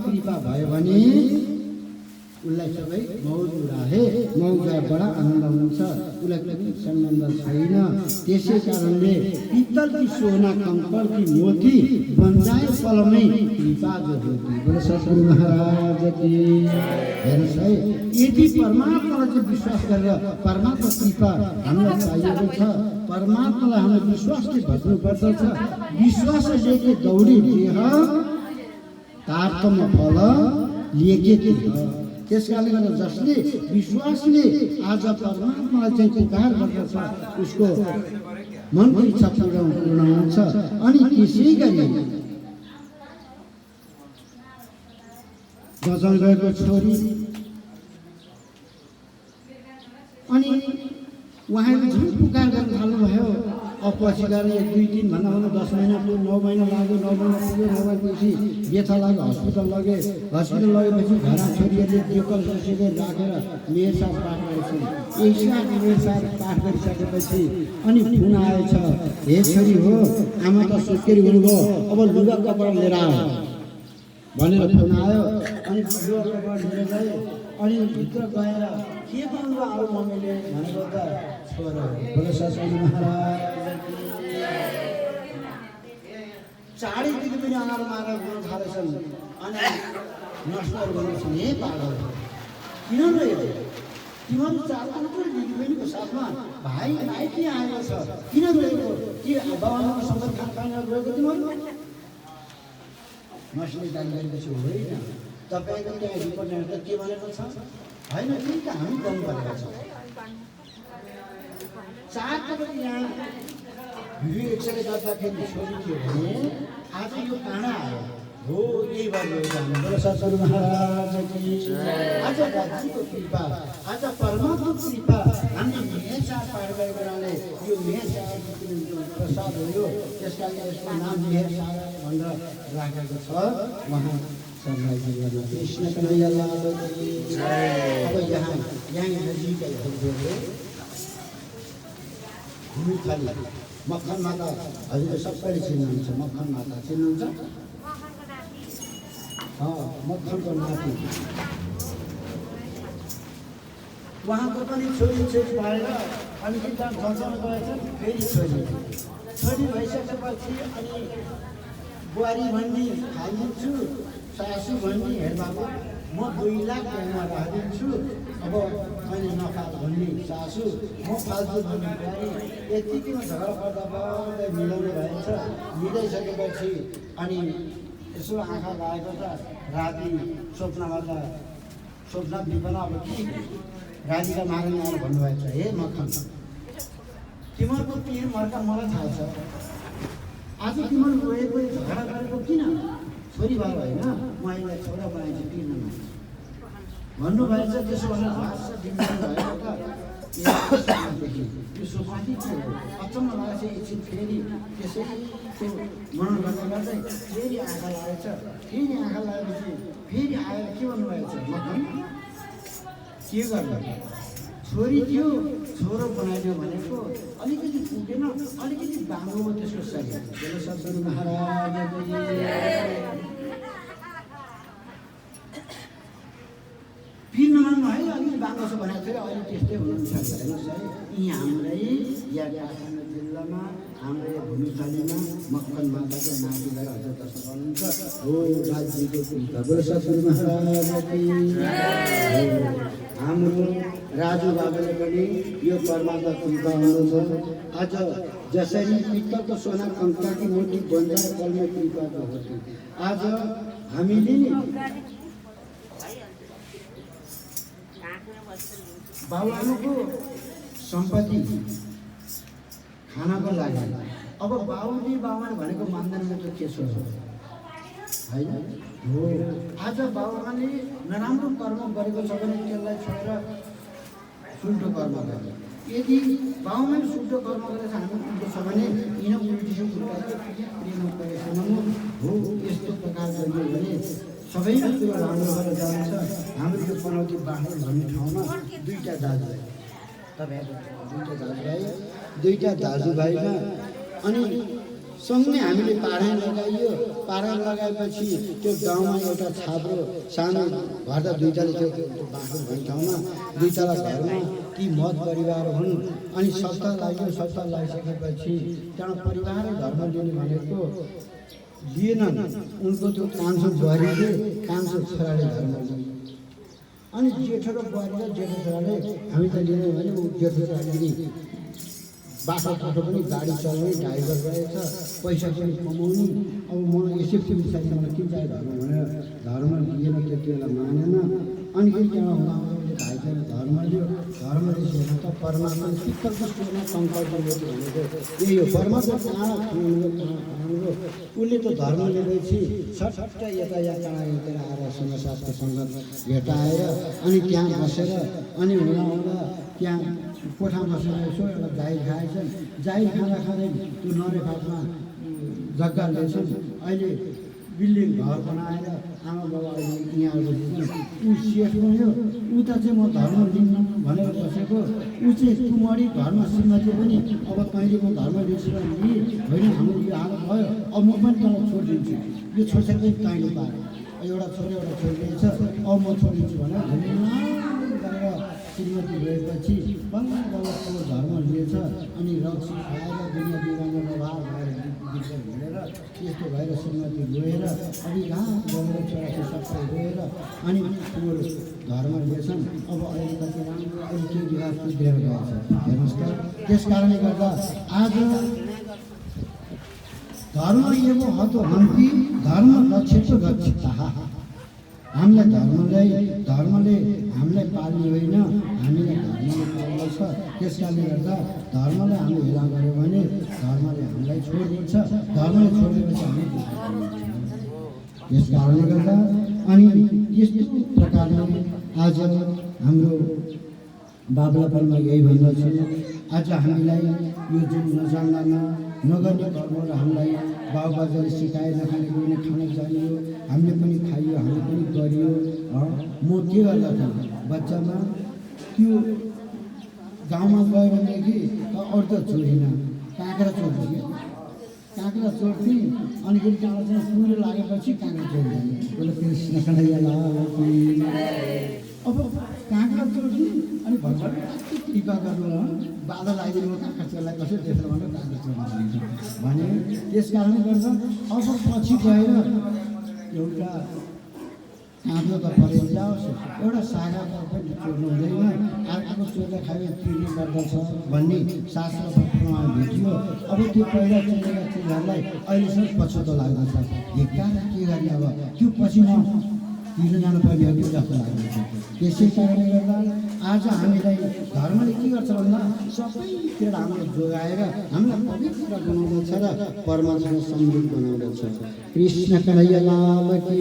कृपा भयो भने उसलाई सबै मौज उडाहे मौजा बडा आनन्द हुन्छ। उसलाई कुनै सम्बन्ध छैन। त्यसै कारणले पित्तल की सोना कंकड़ की मोती बन जाए पलमै कृपा जो होती। बोले सद्गुरु महाराज की। हेर्नुहोस् है, यदि परमात्मालाई चाहिँ विश्वास गरेर परमात्मा कृपा हामीलाई चाहिएको छ। परमात्मालाई हामीले विश्वासले भज्नुपर्दछ। विश्वासले के दौडी देह तारतम फल लिएके थिए। त्यसकारणले गर्दा जसले विश्वासले आज परमात्मालाई चाहिँ पुकार गर्दछ उसको मनको इच्छा पूर्ण हुन्छ। अनि त्यसै गरी गजलगढको छोरी अनि उहाँले झन् पुकार गर्न थाल्नुभयो। अब पछि गएर 1-2-3 भन्दा 10 महिना पुग्यो, 9 महिना लाग्यो, 9 महिना पुग्यो, 9 महिनापछि व्यथा लाग्यो, हस्पिटल लगे। हस्पिटल लगेपछि घरमा छोरीहरूले देउकल बसेको राखेर मेयर साहब पाठ गरेछन्। एकसाथ मेयर साहब पाठ गरिसकेपछि अनि फोन आएछ, हे छोरी हो आमा त सुत्केरी हुनुभयो, अब लुगा कपडा लिएर आऊ भनेर फोन आयो। अनि लुगा कपडा लिएर गए। अनि भित्र गएर के गर्नु आऊ मम्मीले भनेको त छोरा बोले सद्गुरु महाराज चाडैदेखि पनि अगाडि मारेर गुण थालेछन्। अनि नष्टहरू गर्छन्, हे पागल किन रोयो तिमीहरू 4 दिदी बहिनीको साथमा भाइ किन आएको छ, किन रोएको? के बाबाको सम्बन्ध खान रोएको तिमीहरू? नष्टले गाली गरेपछि होइन, तपाईँको त्यहाँ रिपोर्टमा त के भनेको छ होइन, त्यही त हामी गर्नु परेको छ। 4 तपाईँ यहाँ भिडियो एक्सरे गर्दाखेरि छोरी थियो भने आज यो काँडा आयो हो। यही भयो हाम्रो सद्गुरु महाराज की। आज दाजुको कृपा, आज परमात्मा कृपा हामीले मेहचार पाठ गरेकोले यो मेहचार प्रसाद हो। यो त्यसकारणले यसको नाम मेहचार भनेर राखेको छ। उहाँ सबलाई कृष्ण कन्हैया लाल की। अब यहाँ नजिकै भूमिथली मक्खन माता हजुरले सबैले चिन्नुहुन्छ। मक्खन माता चिन्नुहुन्छ? मक्खनको नाति उहाँको पनि छोरी भएर अनि किताब बचाउनु गएछ। फेरि छोरी भइसकेपछि अनि बुहारी भन्ने हालिदिन्छु, सासू भन्ने हेर्बाबु म 2 लाख ब्याङ्कमा राखिदिन्छु, अब मैले नफाल भन्ने सासू, म फाल्तु भन्ने बुहारी। यतिकैमा झगडा पर्दा पर्दै मिलाउनु भएछ। मिलाइसकेपछि अनि यसो आँखा लागेको त राति स्वप्नमा त स्वप्न बिपना अब कि राधिका माग्न आएर भन्नुभएको छ, हे मक्खन तिमीहरूको पिर मर्का मलाई थाहा छ। आज तिमीहरू रोएको झगडा गरेको किन? छोरी भएर होइन, म यसलाई छोरा बनाइदिन्छु पिर्नमा भन्नुभएछ। त्यसो भनेर भाष्य दिनु भएको त यो सोपाती थियो। अचम्म लागेको छ। एकछिन फेरि त्यसै त्यो मनन गर्दै गर्दै फेरि आँखा लागेछ। फेरि आँखा लागेपछि फेरि आएर के भन्नुभएको छ, मक्खन के गर्नु? छोरी थियो, छोरो बनाइदियो भनेको अलिकति पुगेन, अलिकति बाङ्गो हो त्यसको शरीर। सद्गुरु महाराज पिर्न मान्नु है, अलिकति बाङ्गो छ भनेको थियो। अहिले त्यस्तै हुनुहुन्छ। हेर्नुहोस् है, यी हाम्रै या काठमाडौँ जिल्लामा हाम्रै भूमिथलीमा मक्खन माताको नाति भएर हजुर दर्शन गर्नुहुन्छ। हो राज्यको कृपा। बोले सद्गुरु महाराज की। हाम्रो राजु बाबाले पनि यो परमात्मा कृपा हुनुहुन्छ। आज जसरी पित्तलको सोना कंकड़की मोती बन जाए पलमै कृपा होती। आज हामीले बाबुआमाको सम्पत्ति खानको लागि अब बाबुजी बाबुआमाले भनेको मान्दैन त के सोच्छ हैन हो। आज बाबुआमाले नराम्रो कर्म गरेको छ भने त्यसलाई छोडेर शुद्ध कर्म गर्ने। यदि बाबुआमाले शुद्ध कर्म गरेछ हामी उल्टो छ भने किन उल्टिसो उल्टा प्रेम गरेछौँ हो। यस्तो प्रकार गरियो भने सबै कुरो राम्रो भएर जान्छ। हाम्रो यो पनौती बाँड्ने भन्ने ठाउँमा दुईटा दाजुभाइ, तपाईँहरू दुईटा दाजुभाइमा अनि सँगै हामीले पारा लगाइयो। पारा लगाएपछि त्यो गाउँमा एउटा छाप्रो सानो घर त दुईवटाले थियो, बाँसो भन्ने ठाउँमा दुईवटा घरमा ती मत परिवार हुन्। अनि सत्ता लाग्यो। सत्ता लागिसकेपछि त्यहाँ परिवारै धर्म लिने भनेको लिएनन्। उनको त्यो कान्छो बुहारीले कान्छो छोराले धर्म लिए। अनि जेठो र बुहारी र जेठो छोराले हामी त लिने भने ऊ जेठो छोराले बाटो पनि गाडी चलाउने ड्राइभर रहेछ, पैसा पनि कमाउने। अब मलाई यसै पुलिसले मलाई किन चाहियो धर्म भनेर धर्म लिएन, त्यति बेला मानेन। अनि फेरि त्यहाँ उहाँले भाइचारा धर्म लियो। धर्म लिएपछि त परमात्मा पित्तलको सोना सङ्कल्प लिएको भनेको यही हो। परमात्मा कहाँ खानुको उसले त धर्म लिएपछि सट्ट यता या कहाँ यता आएर समाजशास्त्र सङ्गत भेटाएर अनि त्यहाँ बसेर अनि हुँदा त्यहाँ कोठा बसेर यसो एउटा जाहिर खाएछन्। जाहिर खाँदै त्यो नरेफाटमा जग्गा लिएछन्। अहिले बिल्डिङ घर बनाएर आमा बाबा अहिले यहाँ ऊ सेठ बन्यो। उता चाहिँ म धर्म लिन्छु भनेर बसेको। ऊ चाहिँ कुमारी धर्म श्रीमती पनि अब कहिले म धर्म लिन्छु लिएँ होइन, हाम्रो यो हालत भयो। अब म पनि तँलाई छोडिदिन्छु, यो छोड्छ पनि तैँले पाएर एउटा छोरी एउटा छोरी छ, अब म छोडिदिन्छु भनेर गरेर श्रीमती गएपछि बल्ल धर्म लिएछ। अनि रक्सी खाएर दुनियाँ बिगार्ने व्यवहार भएर हिँडेर यस्तो भएर श्रीमती गएर अनि कहाँ गएर 84 गएर अनि ठुलो धर्म लिएछन्। अब अहिले कति राम्रो अहिले के विवाह सुध्रेर गएछ हेर्नुहोस् त। त्यस कारणले गर्दा आज धर्म एवं हतो हन्ति धर्म रक्षेतो रक्षितः। हामीलाई धर्मले हामीलाई पाल्ने होइन, हामीलाई धर्मले पाल्दछ। त्यस कारणले गर्दा धर्मलाई हामीले हेला गऱ्यो भने धर्मले हामीलाई छोडिदिन्छ। धर्मले छोडिदिएपछि हामी त्यस कारणले गर्दा अनि यस्तो प्रकारले आज हाम्रो बाबुलापनमा यही भन्दछु। आज हामीलाई यो जुन नजान्दामा नगर्ने कर्महरू हामीलाई बाबुबाजेले सिकाए, नखाने कुनै खाना जानियो, हामीले पनि खाइयो, हामीले पनि गरियो। म के गर्दा थिएँ बच्चामा त्यो गाउँमा गयो भनेदेखि अरू त चोरिन, काँक्रा चोर्थेँ। काँक्रा चोर्थेँ अनि फेरि त्यहाँबाट चाहिँ कुरो लागेपछि काँक्रा चोर्दैन। उसले कृष्ण कन्हैया अब काँक्रा चोर्थेँ अनि भन्छ टिका गर्नु बाधा लगाइदिनु काँक्रा चोरलाई कसरी देख्नु भनेर काँक्रा चोर्नु भने। त्यस कारणले गर्दा अब पछि गएर एउटा काँक्रो त परेर जाओस्, एउटा सागा पनि चोर्नु हुँदैन, अर्को चोर्दा खायो तिर्नु पर्दछ भन्ने शास्त्रमा भेटियो। अब त्यो पहिला चोरेका चिजहरूलाई अहिलेसम्म पछुतो लाग्दछ। धिक्कार के गर्ने, अब त्यो पछि म तिर्न जानुपर्ने हो कि जस्तो लाग्दछ। त्यसै कारणले गर्दा आज हामीलाई धर्मले के गर्छ भन्दा सबैतिर हामीलाई जोगाएर हामीलाई पवित्र बनाउँदछ र परमात्मा समृद्ध बनाउँदछ। कृष्ण कन्हैया लाल की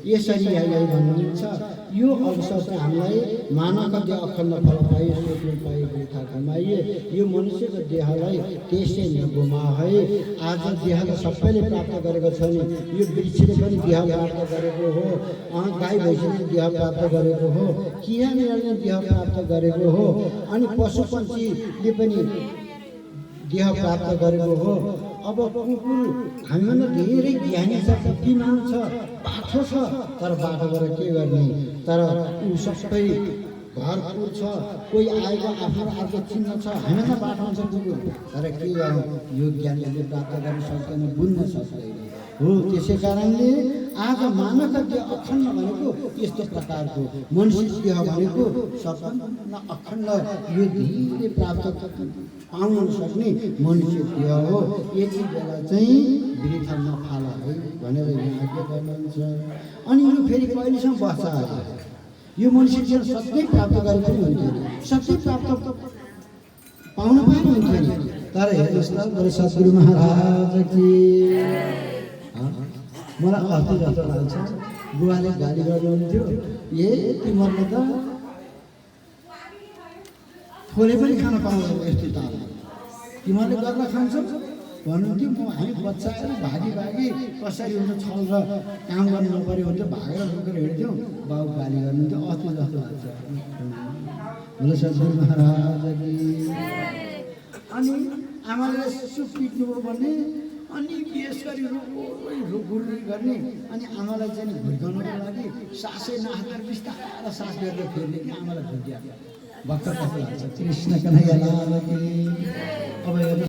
यसरी हामीलाई भन्नुहुन्छ। यो अवसर चाहिँ हामीलाई मानवका अखण्ड फल पाइए, सोच्नु पाइए, वृथा कमाइए। यो मनुष्यको देहलाई त्यसै नगुमा है। आज देहलाई सबैले प्राप्त गरेको छ नि, यो वृक्षले पनि देह प्राप्त गरेको हो, गाई भैँसीले देह प्राप्त गरेको हो, किराले देह प्राप्त गरेको हो, अनि पशु पक्षीले पनि देह प्राप्त गरेको हो। अब कुकुर हामीभन्दा धेरै ज्ञानी छ, बुद्धिमान छ, बाठो छ, तर बाटोबाट के गर्ने, तर ऊ सबै भरपुर छ। कोही आएको आफ्नो अर्को चिन्ह छ, हामीभन्दा बाटोमा छ कुकुर, तर के गर्नु यो ज्ञानले प्राप्त गर्न सक्दैन, बुझ्न सक्दैन हो। त्यसै कारणले आज मानवका देह अखण्ड भनेको यस्तो प्रकारको मनुष्य देह भनेको सबभन्दा अखण्ड यो धीरे प्राप्त पाउन सक्ने मनुष्य देह हो। यति बेला चाहिँ वृथा नफाल है भनेर यहाँ आज्ञा गर्नुहुन्छ। अनि यो फेरि कहिलेसम्म बस्छ? यो मनुष्य देह सधैँ प्राप्त गरेको पनि हुन्थ्यो, सधैँ प्राप्त पाउन पनि हुन्थ्यो। तर हेर्नुहोस् न मेरो सद्गुरु महाराज कि मलाई अस्ति जस्तो लाग्छ बुवाले गाली गर्नुहुन्थ्यो, ए तिमीहरूले त थोरै पनि खान पाउँदैन यस्तो ताल, तिमीहरूले गरेर खान्छौ भन्नुहुन्थ्यो। हामी बच्चाहरू भागी कसरी हुन्छ छल र काम गर्नु नपऱ्यो हुन्थ्यो, भागेर बोकेर हिँड्थ्यौँ, बाउ गाली गर्नुहुन्थ्यो। अस्ति जस्तो लाग्छ बोले सद्गुरु महाराज। अनि आमाले यसो पिट्नुभयो भने अनि विशेष गरी रुखुरी गर्ने अनि आमालाई चाहिँ हुर्काउनको लागि सासै नाखेर बिस्तारै सास गरेर फेर्ने कि आमालाई भुटिया भक्त कस्तो लाग्छ कृष्ण कन्हैया लाल की। अब